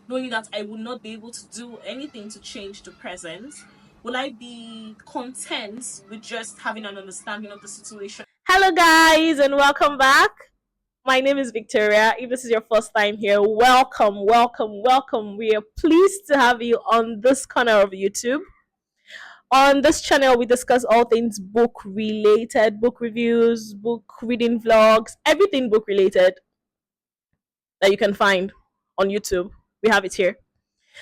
knowing that I would not be able to do anything to change the present? Will I be content with just having an understanding of the situation? Hello, guys, and welcome back. My name is Victoria. If this is your first time here, welcome, welcome, welcome. We are pleased to have you on this corner of YouTube. On this channel, we discuss all things book related, book reviews, book reading vlogs, everything book related that you can find on YouTube. We have it here.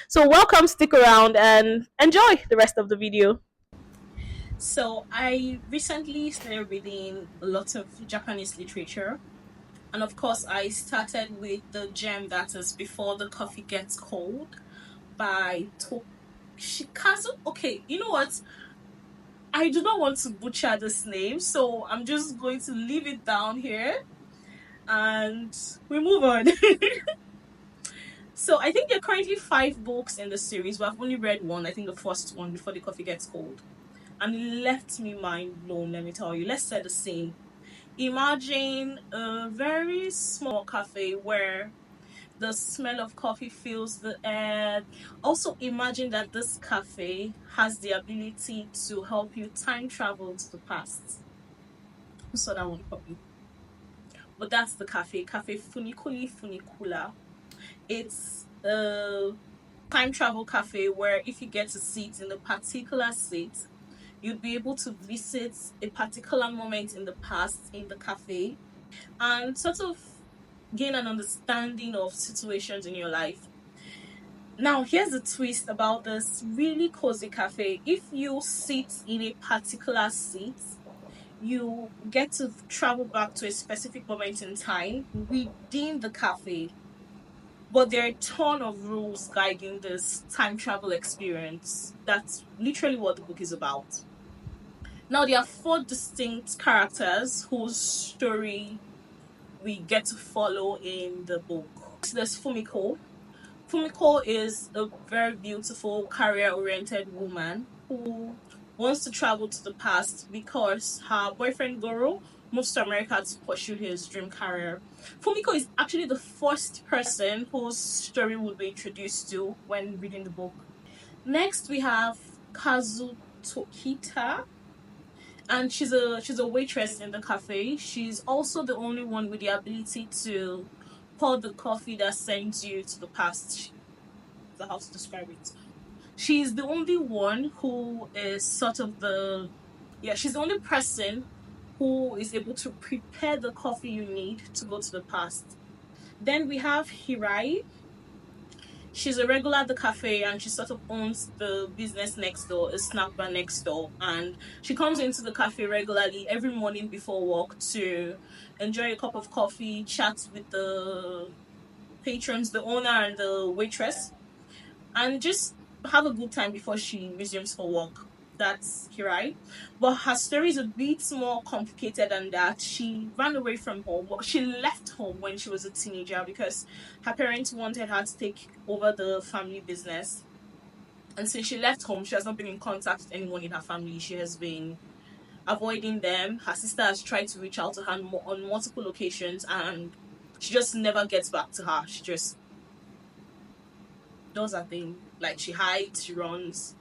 So, welcome, stick around, and enjoy the rest of the video. So, I recently started reading a lot of Japanese literature. And of course, I started with the gem that is Before the Coffee Gets Cold by Toshikazu. Okay, you know what? I do not want to butcher this name, so I'm just going to leave it down here and we move on. So I think there are currently 5 books in the series, but I've only read one. I think the first one, Before the Coffee Gets Cold. And it left me mind blown, let me tell you. Let's set the scene. Imagine a very small cafe where the smell of coffee fills the air. Also, imagine that this cafe has the ability to help you time travel to the past. Who saw that one copy? But that's the cafe, Cafe Funiculi Funicula. It's a time travel cafe where if you get a seat in a particular seat, you'd be able to visit a particular moment in the past in the cafe and sort of gain an understanding of situations in your life. Now, here's the twist about this really cozy cafe. If you sit in a particular seat, you get to travel back to a specific moment in time within the cafe. But there are a ton of rules guiding this time travel experience. That's literally what the book is about. Now, there are 4 distinct characters whose story we get to follow in the book. There's Fumiko. Fumiko is a very beautiful, career oriented woman who wants to travel to the past because her boyfriend Goro moves to America to pursue his dream career. Fumiko is actually the first person whose story we'll be introduced to when reading the book. Next, we have Kazu Tokita, and she's a waitress in the cafe. She's also the only one with the ability to pour the coffee that sends you to the past. The how to describe it. She's the only one who is sort of she's the only person who is able to prepare the coffee you need to go to the past. Then we have Hirai. She's a regular at the cafe and she sort of owns the business next door, a snack bar next door. And she comes into the cafe regularly every morning before work to enjoy a cup of coffee, chat with the patrons, the owner and the waitress, and just have a good time before she resumes her work. That's Kirai. But her story is a bit more complicated than that. She ran away from home. Well, she left home when she was a teenager because her parents wanted her to take over the family business. And since she left home, she has not been in contact with anyone in her family. She has been avoiding them. Her sister has tried to reach out to her on multiple occasions and she just never gets back to her. She just does her thing. Like she hides, she runs,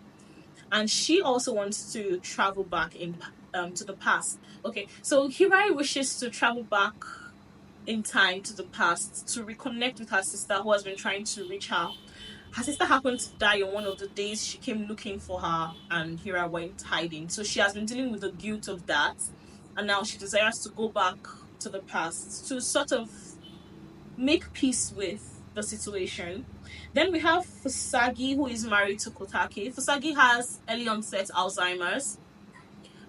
and she also wants to travel back in to the past. Okay, so Hirai wishes to travel back in time to the past to reconnect with her sister who has been trying to reach her. Her sister happened to die on one of the days she came looking for her, and Hira went hiding. So she has been dealing with the guilt of that, and now she desires to go back to the past to sort of make peace with the situation. Then we have Fusagi, who is married to Kotake. Fusagi has early onset Alzheimer's,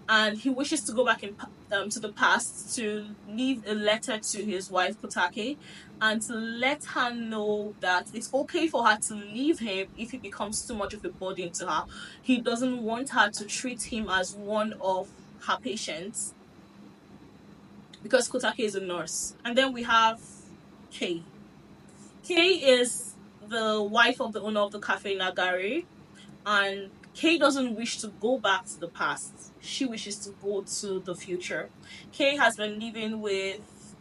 and he wishes to go back to the past to leave a letter to his wife Kotake, and to let her know that it's okay for her to leave him if he becomes too much of a burden to her. He doesn't want her to treat him as one of her patients because Kotake is a nurse. And then we have Kei. Kay is the wife of the owner of the cafe Nagari, and Kay doesn't wish to go back to the past. She wishes to go to the future. Kay has been living with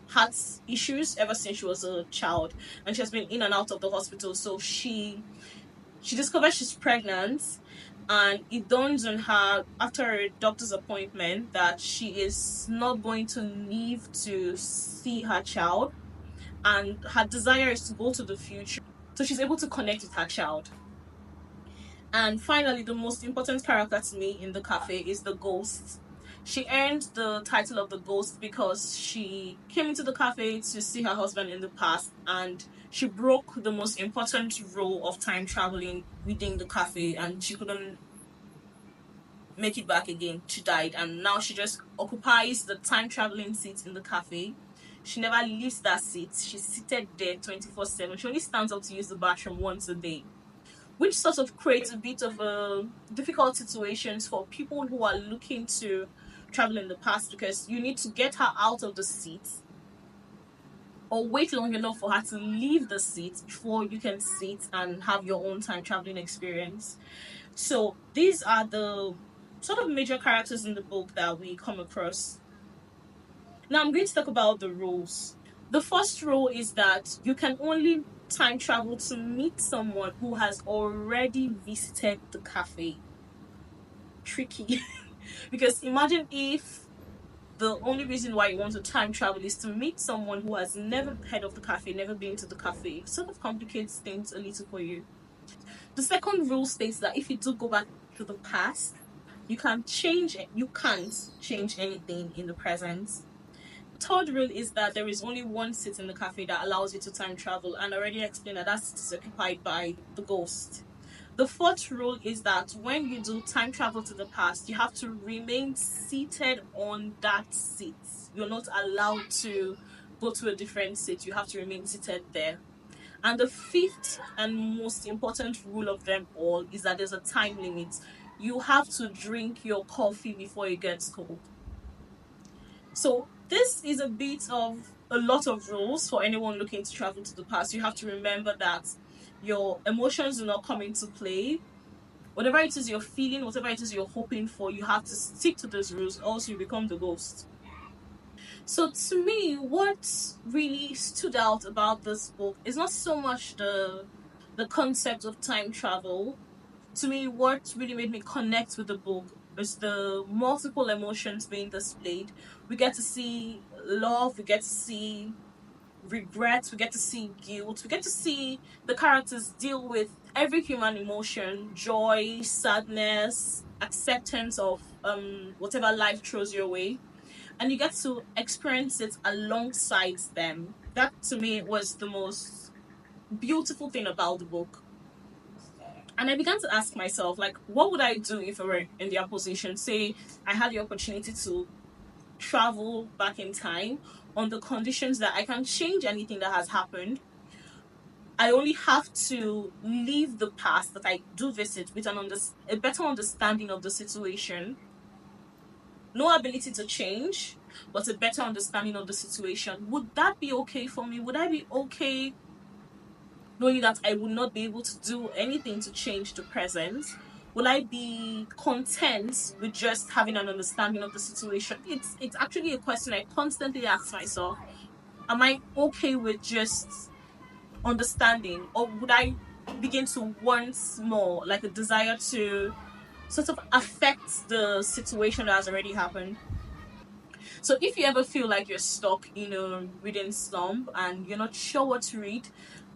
heart issues ever since she was a child, and she has been in and out of the hospital. So she discovers she's pregnant, and it dawns on her after a doctor's appointment that she is not going to live to see her child, and her desire is to go to the future. So she's able to connect with her child. And finally, the most important character to me in the cafe is the ghost. She earned the title of the ghost because she came into the cafe to see her husband in the past, and she broke the most important rule of time traveling within the cafe, and she couldn't make it back again. She died, and now she just occupies the time traveling seat in the cafe. She never leaves that seat. She's seated there 24/7. She only stands up to use the bathroom once a day, which sort of creates a bit of difficult situations for people who are looking to travel in the past, because you need to get her out of the seat or wait long enough for her to leave the seat before you can sit and have your own time traveling experience. So these are the sort of major characters in the book that we come across. Now I'm going to talk about the rules. The first rule is that you can only time travel to meet someone who has already visited the cafe. Tricky. Because imagine if the only reason why you want to time travel is to meet someone who has never heard of the cafe, never been to the cafe. It sort of complicates things a little for you. The second rule states that if you do go back to the past, you can't change anything in the present. Third rule is that there is only one seat in the cafe that allows you to time travel, and I already explained that that seat is occupied by the ghost. The fourth rule is that when you do time travel to the past, you have to remain seated on that seat. You're not allowed to go to a different seat. You have to remain seated there. And the fifth and most important rule of them all is that there's a time limit. You have to drink your coffee before it gets cold. So this is a bit of a lot of rules for anyone looking to travel to the past. You have to remember that your emotions do not come into play. Whatever it is you're feeling, whatever it is you're hoping for, you have to stick to those rules, or else you become the ghost. So to me, what really stood out about this book is not so much the concept of time travel. To me, what really made me connect with the book is the multiple emotions being displayed. We get to see love, we get to see regret, we get to see guilt, we get to see the characters deal with every human emotion: joy, sadness, acceptance of whatever life throws your way, and you get to experience it alongside them. That to me was the most beautiful thing about the book. And I began to ask myself, like, what would I do if I were in their position? Say I had the opportunity to travel back in time on the conditions that I can change anything that has happened. I only have to leave the past that I do visit with a better understanding of the situation. No ability to change, but a better understanding of the situation. Would that be okay for me? Would I be okay knowing that I would not be able to do anything to change the present? Will I be content with just having an understanding of the situation? It's actually a question I constantly ask myself. Am I okay with just understanding, or would I begin to want more, like a desire to sort of affect the situation that has already happened? So if you ever feel like you're stuck in a reading slump and you're not sure what to read,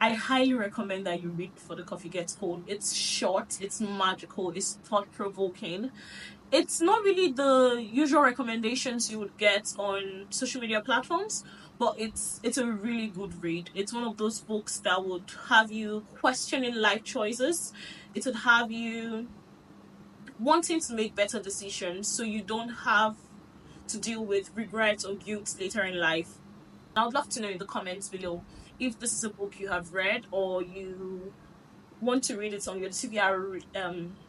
I highly recommend that you read Before the Coffee Gets Cold. It's short, it's magical, it's thought provoking. It's not really the usual recommendations you would get on social media platforms, but it's a really good read. It's one of those books that would have you questioning life choices. It would have you wanting to make better decisions so you don't have to deal with regret or guilt later in life. I would love to know in the comments below if this is a book you have read or you want to read it on your TBR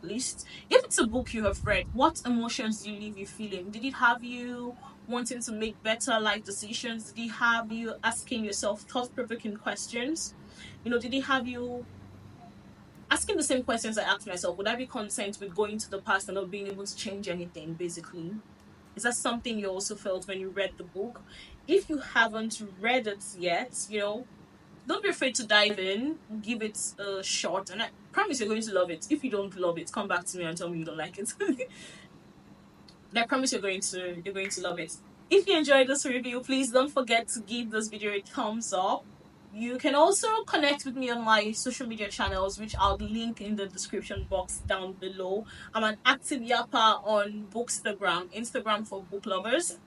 list. If it's a book you have read, what emotions do you leave you feeling? Did it have you wanting to make better life decisions? Did it have you asking yourself thought-provoking questions? Did it have you asking the same questions I asked myself? Would I be content with going to the past and not being able to change anything, basically? Is that something you also felt when you read the book? If you haven't read it yet, don't be afraid to dive in, give it a shot, and I promise you're going to love it. If you don't love it, come back to me and tell me you don't like it. And I promise you're going to love it. If you enjoyed this review, please don't forget to give this video a thumbs up. You can also connect with me on my social media channels, which I'll link in the description box down below. I'm an active yapper on Instagram for book lovers.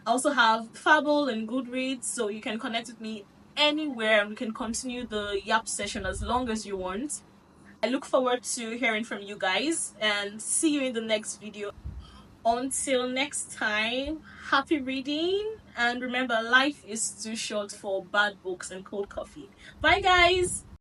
I also have Fable and Goodreads, so you can connect with me anywhere and we can continue the yap session as long as you want. I look forward to hearing from you guys and see you in the next video. Until next time, happy reading, and remember, life is too short for bad books and cold coffee. Bye, guys!